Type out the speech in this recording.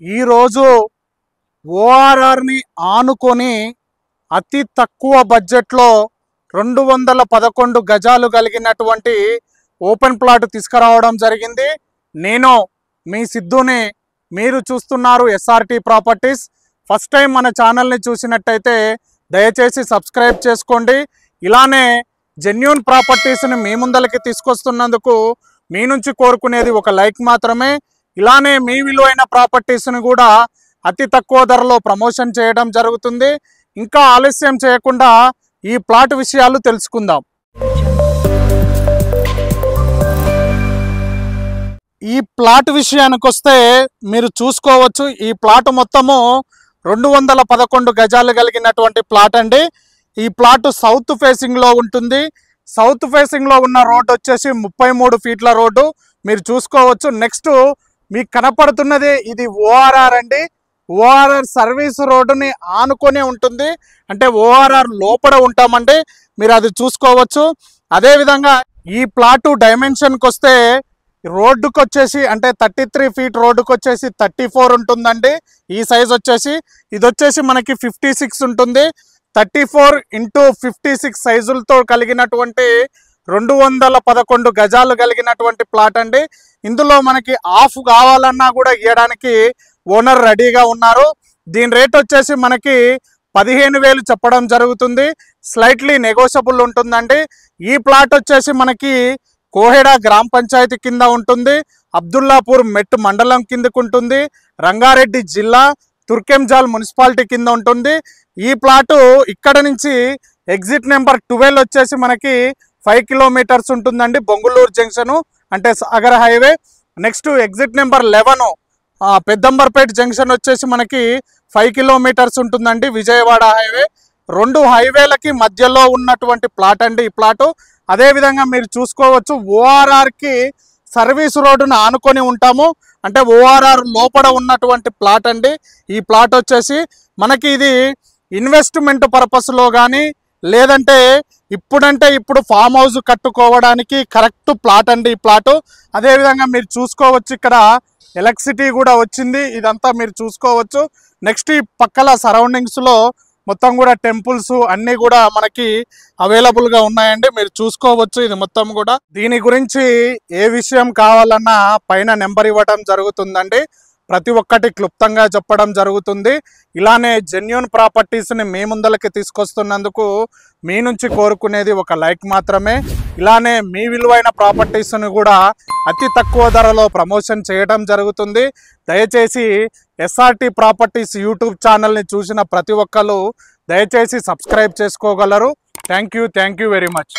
ఈరోజు ఓఆర్ఆర్ని ఆనుకొని అతి తక్కువ బడ్జెట్లో 211 గజాలు కలిగినటువంటి ఓపెన్ ప్లాట్ తీసుకురావడం జరిగింది. నేను మీ సిద్ధుని, మీరు చూస్తున్నారు ఎస్ఆర్టీ ప్రాపర్టీస్. ఫస్ట్ టైం మన ఛానల్ని చూసినట్టయితే దయచేసి సబ్స్క్రైబ్ చేసుకోండి. ఇలానే జెన్యూన్ ప్రాపర్టీస్ని మీ ముందలకి తీసుకొస్తున్నందుకు మీ నుంచి కోరుకునేది ఒక లైక్ మాత్రమే. ఇలానే మీ విలువైన ప్రాపర్టీస్ని కూడా అతి తక్కువ ధరలో ప్రమోషన్ చేయడం జరుగుతుంది. ఇంకా ఆలస్యం చేయకుండా ఈ ప్లాట్ విషయాలు తెలుసుకుందాం. ఈ ప్లాట్ విషయానికి వస్తే మీరు చూసుకోవచ్చు, ఈ ప్లాట్ మొత్తము 211 గజాలు కలిగినటువంటి ప్లాట్ అండి. ఈ ప్లాట్ సౌత్ ఫేసింగ్లో ఉంటుంది. సౌత్ ఫేసింగ్లో ఉన్న రోడ్డు వచ్చేసి 33 ఫీట్ల రోడ్డు మీరు చూసుకోవచ్చు. నెక్స్ట్ మీకు కనపడుతున్నది ఇది ఓఆర్ఆర్ అండి. ఓఆర్ఆర్ సర్వీస్ రోడ్డుని ఆనుకొని ఉంటుంది, అంటే ఓఆర్ఆర్ లోపల ఉంటామండి, మీరు అది చూసుకోవచ్చు. అదేవిధంగా ఈ ప్లాటు డైమెన్షన్కి వస్తే రోడ్డుకు వచ్చేసి అంటే 33 ఫీట్ రోడ్డుకు వచ్చేసి 34 ఉంటుందండి. ఈ సైజ్ వచ్చేసి ఇది వచ్చేసి మనకి 56 ఉంటుంది. 34 × 56 సైజులతో కలిగినటువంటి 211 గజాలు కలిగినటువంటి ప్లాట్ అండి. ఇందులో మనకి ఆఫ్ కావాలన్నా కూడా ఇవ్వడానికి ఓనర్ రెడీగా ఉన్నారు. దీని రేట్ వచ్చేసి మనకి 15,000 చెప్పడం జరుగుతుంది. స్లైట్లీ నెగోషియబుల్ ఉంటుందండి. ఈ ప్లాట్ వచ్చేసి మనకి కోహెడా గ్రామ పంచాయతీ కింద ఉంటుంది, అబ్దుల్లాపూర్ మెట్ మండలం కిందకు ఉంటుంది, రంగారెడ్డి జిల్లా తుర్కెంజాల్ మున్సిపాలిటీ కింద ఉంటుంది. ఈ ప్లాటు ఇక్కడ నుంచి ఎగ్జిట్ నెంబర్ 12 వచ్చేసి మనకి 5 కిలోమీటర్స్ ఉంటుందండి, బొంగుళూరు జంక్షను అంటే Sagar highway. Next exit number 11 Peddamberpet junction వచ్చేసి మనకి 5 కిలోమీటర్స్ ఉంటుందండి, విజయవాడ హైవే. 2 హైవేలకి మధ్యలో ఉన్నటువంటి ప్లాట్ అండి ఈ ప్లాటు. అదేవిధంగా మీరు చూసుకోవచ్చు, ఓఆర్ఆర్కి సర్వీస్ రోడ్డును ఆనుకొని ఉంటాము, అంటే ఓఆర్ఆర్ లోపల ఉన్నటువంటి ప్లాట్ అండి ఈ ప్లాట్ వచ్చేసి. మనకి ఇది ఇన్వెస్ట్మెంట్ పర్పస్లో కానీ లేదంటే ఇప్పుడు ఫామ్ హౌస్ కట్టుకోవడానికి కరెక్ట్ ప్లాట్ అండి ఈ ప్లాటు. అదేవిధంగా మీరు చూసుకోవచ్చు, ఇక్కడ ఎలక్ట్రిసిటీ కూడా వచ్చింది, ఇదంతా మీరు చూసుకోవచ్చు. నెక్స్ట్ ఈ పక్కల సరౌండింగ్స్లో మొత్తం కూడా టెంపుల్స్ అన్నీ కూడా మనకి అవైలబుల్గా ఉన్నాయండి, మీరు చూసుకోవచ్చు. ఇది మొత్తం కూడా దీని గురించి ఏ విషయం కావాలన్నా పైన నెంబర్ ఇవ్వడం జరుగుతుందండి, ప్రతి ఒక్కటి క్లుప్తంగా చెప్పడం జరుగుతుంది. ఇలానే జెన్యూన్ ప్రాపర్టీస్ని మీ ముందలకి తీసుకొస్తున్నందుకు మీ నుంచి కోరుకునేది ఒక లైక్ మాత్రమే. ఇలానే మీ విలువైన ప్రాపర్టీస్ని కూడా అతి తక్కువ ధరలో ప్రమోషన్ చేయడం జరుగుతుంది. దయచేసి ఎస్ఆర్టీ ప్రాపర్టీస్ యూట్యూబ్ ఛానల్ని చూసిన ప్రతి ఒక్కరు దయచేసి సబ్స్క్రైబ్ చేసుకోగలరు. Thank you very much.